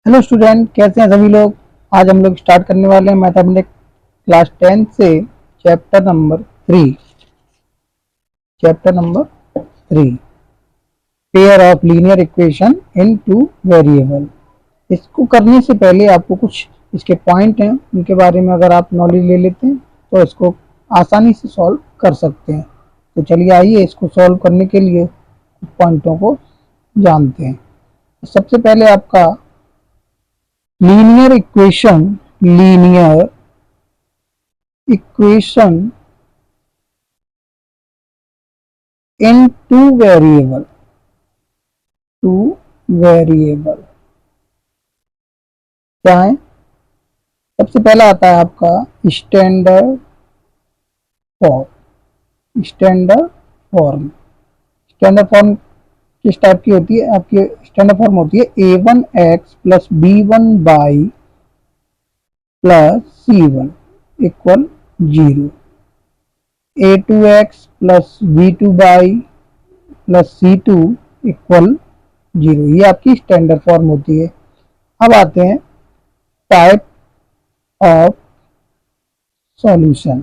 Hello student, कैसे हैं सभी लोग। आज हम लोग स्टार्ट करने वाले हैं मैथमेटिक्स क्लास 10 से chapter number 3 pair of linear equation in two variable. इसको करने से पहले आपको कुछ इसके पॉइंट हैं, उनके बारे में अगर आप नॉलेज ले लेते हैं तो इसको आसानी से सॉल्व कर सकते हैं। तो चलिए आइए इसको सॉल्व करने के लिए कुछ पॉइंटों को जानते हैं। सबसे पहले आपका linear equation in two variable क्या है। सबसे पहला आता है आपका standard standard form. Standard form किस टाइप की होती है? आपकी स्टैंडर्ड फॉर्म होती है a1x plus b1y plus c1 equal 0, a2x plus b2y plus c2 equal 0। ये आपकी स्टैंडर्ड फॉर्म होती है। अब आते हैं type of solution.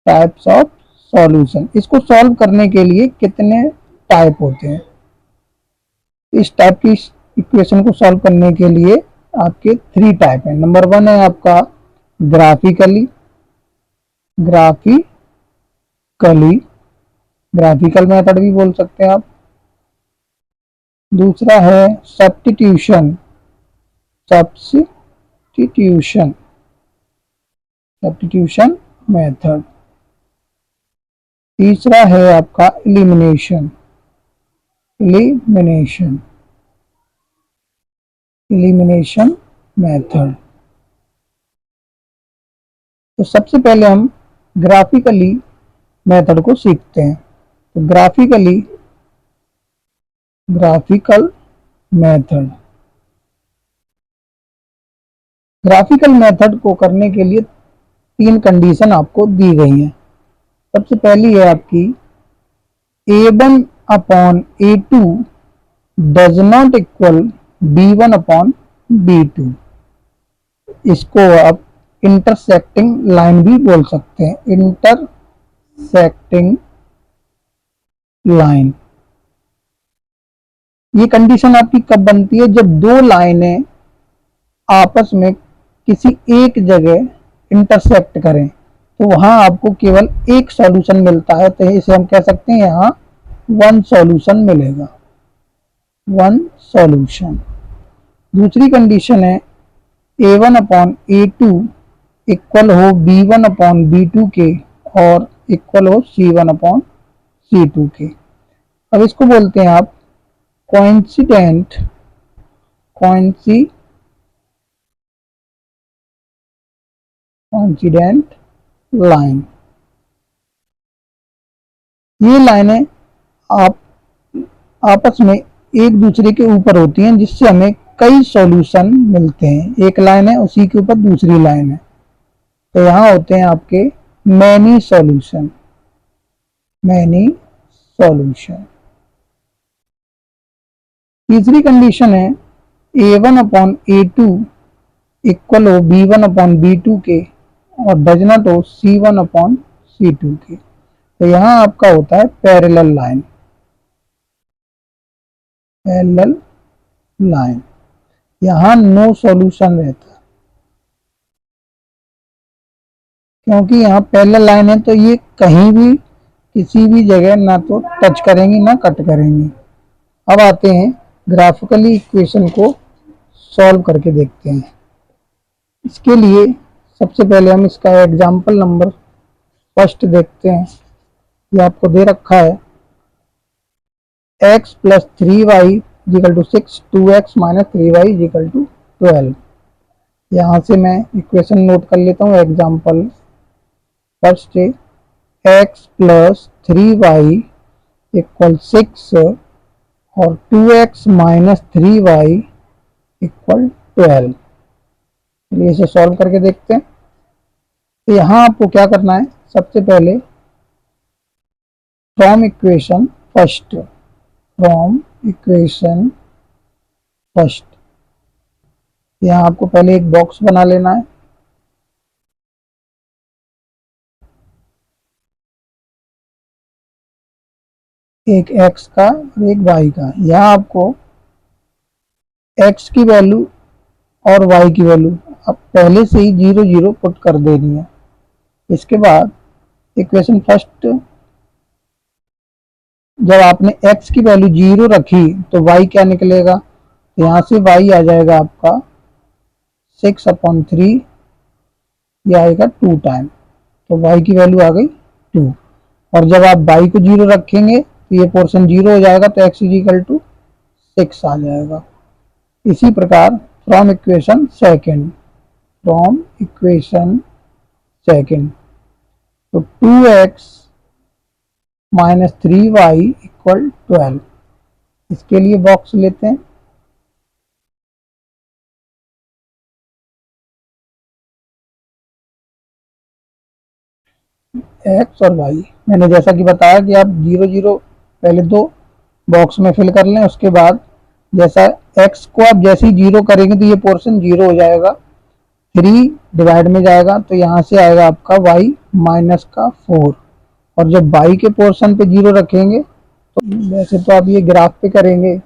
Types of solution, इसको सॉल्व करने के लिए कितने टाइप होते हैं? इस टाइप की इक्वेशन को सॉल्व करने के लिए आपके 3 टाइप हैं। नंबर 1 है आपका ग्राफिकली ग्राफिकली ग्राफिकल मेथड भी बोल सकते हैं आप। दूसरा है सब्स्टिट्यूशन सब्स्टिट्यूशन सब्स्टिट्यूशन मेथड। तीसरा है आपका एलिमिनेशन मेथड। तो सबसे पहले हम ग्राफिकल मेथड को सीखते हैं। तो ग्राफिकल मेथड को करने के लिए 3 कंडीशन आपको दी गई हैं। सबसे पहली है आपकी a1 upon a2 does not equal b1 upon b2। इसको आप इंटरसेक्टिंग लाइन भी बोल सकते हैं। इंटरसेक्टिंग लाइन, ये कंडीशन आपकी कब बनती है? जब दो लाइनें आपस में किसी एक जगह इंटरसेक्ट करें तो वहां आपको केवल एक सॉल्यूशन मिलता है। तो इसे हम कह सकते हैं यहाँ वन सॉल्यूशन मिलेगा, वन सॉल्यूशन। दूसरी कंडीशन है a1 अपॉन a2 इक्वल हो b1 अपॉन b2 के और इक्वल हो c1 अपॉन c2 के। अब इसको बोलते हैं आप कोइंसिडेंट लाइन। ये लाइनें आप आपस में एक दूसरे के ऊपर होती हैं, जिससे हमें कई सॉल्यूशन मिलते हैं। एक लाइन है, उसी के ऊपर दूसरी लाइन है, तो यहाँ होते हैं आपके मैनी सॉल्यूशन। तीसरी कंडीशन है a1 अपॉन a2 इक्वल हो b1 अपॉन b2 के और डज नॉट हो c1 अपॉन c2 के। तो यहाँ आपका होता है पैरेलल लाइन। यहाँ नो सॉल्यूशन रहता है, क्योंकि यहाँ पैरेलल लाइन है तो ये कहीं भी किसी भी जगह ना तो टच करेंगी ना कट करेंगी। अब आते हैं ग्राफिकली इक्वेशन को सॉल्व करके देखते हैं। इसके लिए सबसे पहले हम इसका एग्जाम्पल नंबर फर्स्ट देखते हैं। ये आपको दे रखा है x plus 3y equal to 6, 2x minus 3y equal to 12। यहाँ से मैं इक्वेशन नोट कर लेता हूँ। एग्जाम्पल फर्स्ट है x प्लस 3y इक्वल 6 और 2x माइनस 3y इक्वल 12। चलिए इसे सॉल्व करके देखते हैं। तो यहाँ आपको क्या करना है? सबसे पहले फ्रॉम इक्वेशन फर्स्ट। यहाँ आपको पहले एक बॉक्स बना लेना है, एक x का और एक y का। यहाँ आपको x की वैल्यू और y की वैल्यू अब पहले से ही 0 0 पुट कर देनी है। इसके बाद इक्वेशन फर्स्ट, जब आपने x की वैल्यू 0 रखी तो y क्या निकलेगा, यहाँ से y आ जाएगा आपका 6/3, ये आएगा 2 टाइम, तो y की वैल्यू आ गई 2। और जब आप y को 0 रखेंगे तो ये पोर्शन 0 हो जाएगा, तो x इजिकल टू 6 आ जाएगा। इसी प्रकार फ्रॉम इक्वेशन सेकेंड, तो 2x माइनस 3y इक्वल 12। इसके लिए बॉक्स लेते हैं, x और y। मैंने जैसा कि बताया कि आप 0 0 पहले दो बॉक्स में फिल कर लें, उसके बाद जैसा x को आप जैसे ही 0 करेंगे तो ये पोर्शन 0 हो जाएगा, 3 डिवाइड में जाएगा, तो यहाँ से आएगा आपका y माइनस का 4। और जब y के पोर्शन पे 0 रखेंगे तो वैसे तो आप ये ग्राफ पे करेंगे,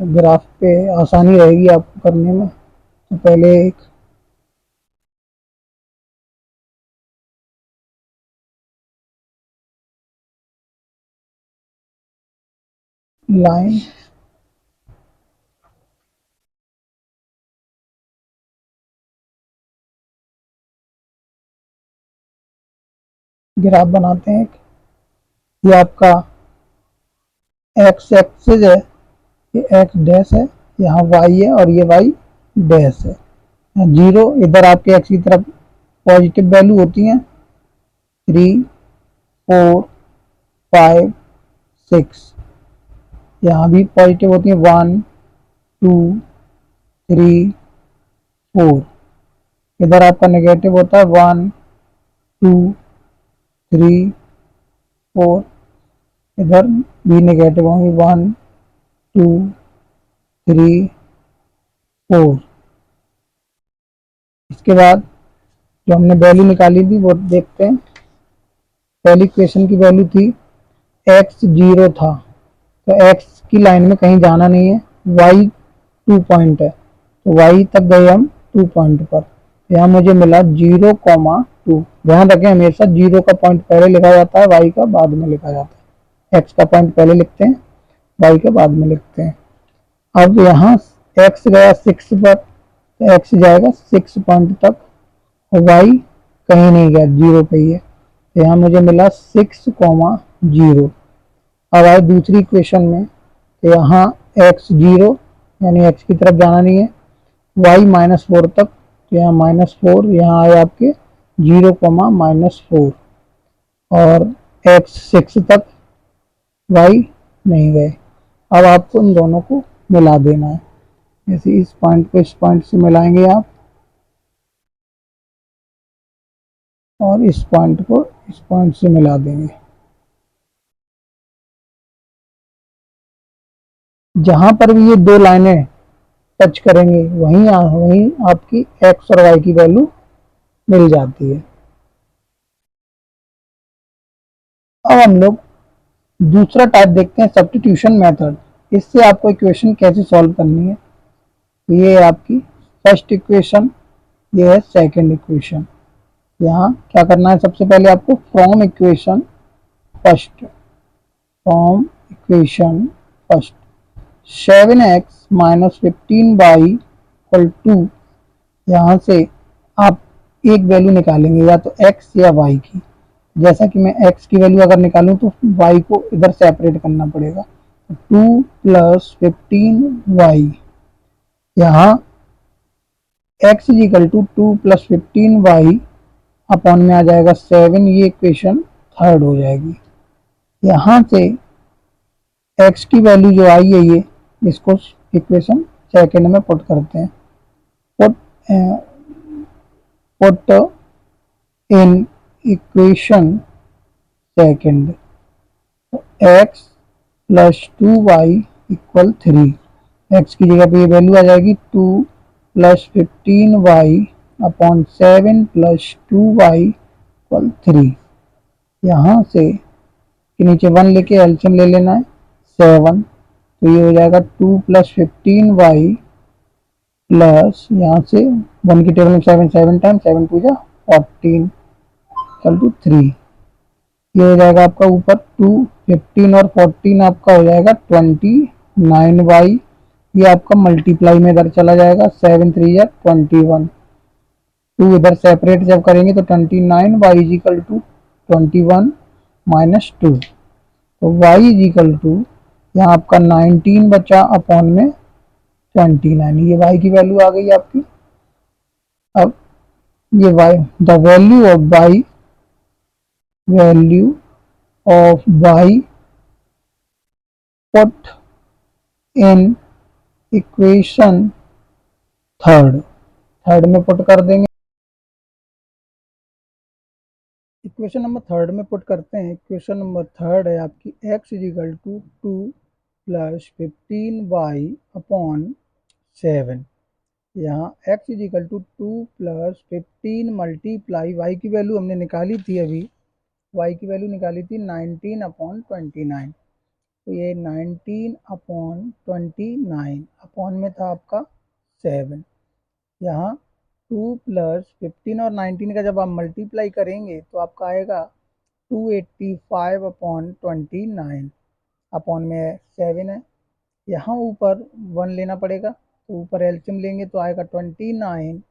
ग्राफ पे आसानी रहेगी आपको करने में। तो पहले एक लाइन ग्राफ बनाते हैं। ये आपका x एक्सिस है, ये x डैश है, यहाँ y है और ये y डैश है। 0 इधर आपके x की तरफ पॉजिटिव वैल्यू होती है, 3 4 5 6, यहाँ भी पॉजिटिव होती है, 1 2 3 4। इधर आपका नेगेटिव होता है, 1 2 3 4। इधर भी नेगेटिव होंगी, 1 2 3 4। इसके बाद जो हमने वैल्यू निकाली थी वो देखते हैं। पहली इक्वेशन की वैल्यू थी x 0 था, तो x की लाइन में कहीं जाना नहीं है, y 2 पॉइंट है, तो y तक गए हम 2 पॉइंट पर। यहाँ मुझे मिला 0,2। ध्यान रखें हमेशा 0 का पॉइंट पहले लिखा जाता है, y का बाद में लिखा जाता है। x का पॉइंट पहले लिखते हैं, y का बाद में लिखते हैं। अब यहाँ x गया 6 पर, तो x जाएगा 6 पॉइंट तक, और y कहीं नहीं गया, 0 पे ही है, तो यहाँ मुझे मिला 6,0। अब आए दूसरी इक्वेशन में, तो यहाँ x 0 यानी x की तरफ जाना नहीं है, y -4 तक, तो यहाँ -4, यहाँ आए आपके 0,-4, और x 6 तक, y नहीं गए। अब आपको इन दोनों को मिला देना है, जैसे इस पॉइंट को इस पॉइंट से मिलाएंगे आप, और इस पॉइंट को इस पॉइंट से मिला देंगे। जहां पर भी ये दो लाइनें टच करेंगे वहीं आपकी x और y की वैल्यू मिल जाती है। अब हम लोग दूसरा टाइप देखते हैं, सब्स्टिट्यूशन मेथड। इससे आपको इक्वेशन कैसे सॉल्व करनी है। ये है आपकी फर्स्ट इक्वेशन, ये है सेकंड इक्वेशन। यहाँ क्या करना है, सबसे पहले आपको from equation first 7x - 15y = 2, यहाँ से आप एक वैल्यू निकालेंगे, या तो x या y की। जैसा कि मैं x की वैल्यू अगर निकालूं तो y को इधर सेपरेट करना पड़ेगा, तो 2 + 15y, यहाँ x = 2 + 15y अपॉन में आ जाएगा 7, ये इक्वेशन थर्ड हो जाएगी। यहाँ से x की वैल्यू जो आई है, ये इसको इक्वेशन सेकंड में पुट करते हैं। Put in equation second, x + 2y = 3। X की जगह पे ये वैल्यू आ जाएगी 2 + 15y अपॉन 7 + 2y इक्वल 3। यहाँ से के नीचे 1 लेके एलसीएम ले लेना है 7, तो ये हो जाएगा 2 + 15y प्लस यहाँ से 1 की टेबल में 7 7 टाइम 7 टू जा 14 इक्वल टू 3। ये हो जाएगा आपका ऊपर 2 15 और 14 आपका हो जाएगा 29y। ये आपका मल्टीप्लाई में इधर चला जाएगा 7 3 या 21, 2 इधर सेपरेट जब करेंगे तो 29y is equal to 21 minus 2, तो y इज इक्वल टू यहाँ आपका 19 बचा अपॉन में 29, ये y की वैल्यू आ गई आपकी। अब ये y the value of y put in equation third में पुट कर देंगे। इक्वेशन नंबर थर्ड में पुट करते हैं। इक्वेशन नंबर थर्ड है आपकी x is equal to 2 + 15y upon 7। यहाँ x is equal to 2 + 15 multiply y की वैल्यू हमने निकाली थी अभी, y की वैल्यू निकाली थी 19/29, तो ये 19/29 अपॉन में था आपका 7। यहाँ 2 + 15 और 19 का जब आप मल्टीप्लाई करेंगे तो आपका आएगा 285/29 अपॉन में 7 है। यहाँ ऊपर 1 लेना पड़ेगा, तो ऊपर एलसीएम लेंगे तो आएगा 29,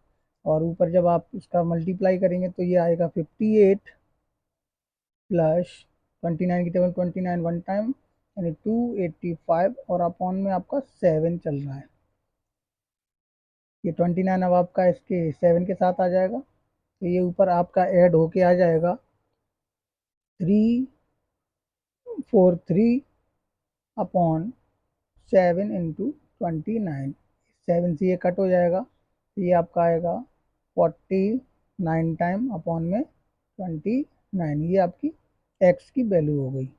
और ऊपर जब आप इसका मल्टीप्लाई करेंगे तो ये आएगा 58 प्लस 29 की टेबल 29 1 टाइम यानी 285 और अपॉन में आपका 7 चल रहा है। ये 29 अब आपका इसके 7 के साथ आ जाएगा, तो ये ऊपर आपका ऐड होके आ जाएगा 343 अपॉन 7 इंटू 29, 7 से ये कट हो जाएगा, तो ये आपका आएगा 49 टाइम अपॉन में 29, ये आपकी x की वैल्यू हो गई।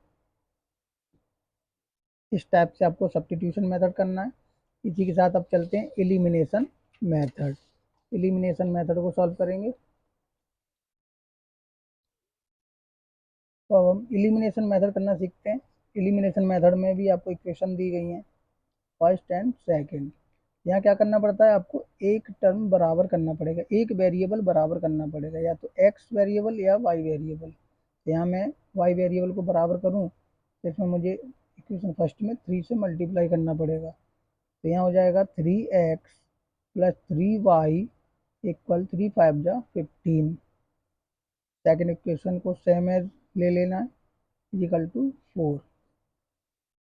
इस टाइप से आपको सब्स्टिट्यूशन मेथड करना है। इसी के साथ अब चलते हैं एलिमिनेशन मेथड। एलिमिनेशन मेथड को सॉल्व करेंगे। तो अब हम एलिमिनेशन मेथड करना सीखते हैं। एलिमिनेशन मेथड में भी आपको इक्वेशन दी गई हैं फर्स्ट एंड सेकंड। यहाँ क्या करना पड़ता है, आपको एक टर्म बराबर करना पड़ेगा, एक वेरिएबल बराबर करना पड़ेगा, या तो x वेरिएबल या y वेरिएबल। यहाँ मैं y वेरिएबल को बराबर करूँ तो इसमें मुझे इक्वेशन फर्स्ट में 3 से मल्टीप्लाई करना पड़ेगा, तो यहाँ हो जाएगा 3x + 3y इक्वल 3 5 जा 15। सेकेंड इक्वेशन को सेम एज ले लेना है इक्वल टू 4।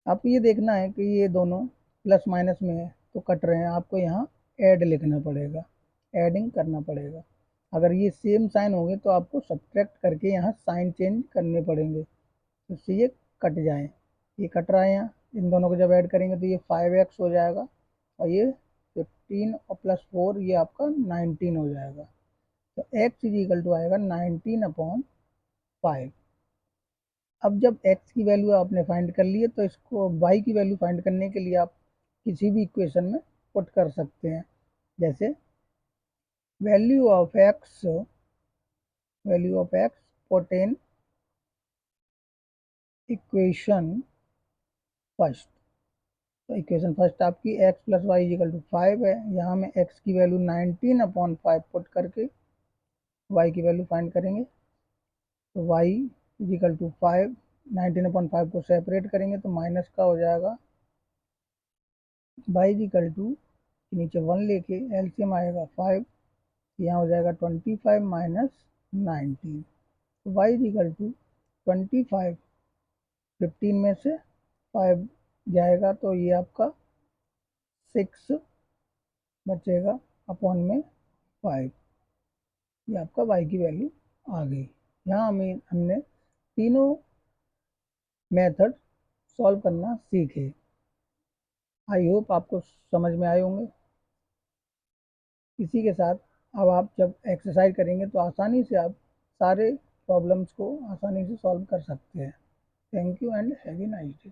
आपको ये देखना है कि ये दोनों प्लस माइनस में है तो कट रहे हैं, आपको यहाँ ऐड लिखना पड़ेगा, एडिंग करना पड़ेगा। अगर ये सेम साइन होंगे तो आपको सब्ट्रैक्ट करके यहाँ साइन चेंज करने पड़ेंगे, तो इससे ये कट जाए। ये कट रहा है यहाँ, इन दोनों को जब ऐड करेंगे तो ये 5x हो जाएगा, और ये 15 और +4 ये आपका 19 हो जाएगा। तो x इज इक्वल टू आएगा 19/5। अब जब x की वैल्यू आपने फाइंड कर ली है तो इसको y की वैल्यू फाइंड करने के लिए आप किसी भी इक्वेशन में पुट कर सकते हैं। जैसे value of x put in equation first. तो इक्वेशन फर्स्ट आपकी x + y = 5 है। यहाँ में x की वैल्यू 19/5 पुट करके y की वैल्यू फाइंड करेंगे, तो y = 5, 19/5 को सेपरेट करेंगे तो माइनस का हो जाएगा, y = नीचे 1 लेके एलसीएम आएगा 5, यहाँ हो जाएगा 25 माइनस 19, तो y = 25, 15 में से 5 जाएगा तो ये आपका 6 बचेगा अपॉन में 5, ये आपका y की वैल्यू आ गई। यहाँ हमने तीनों मेथड सॉल्व करना सीखे। आई होप आपको समझ में आए होंगे। इसी के साथ अब आप जब एक्सरसाइज करेंगे तो आसानी से आप सारे प्रॉब्लम्स को आसानी से सॉल्व कर सकते हैं। Thank you and have a nice day.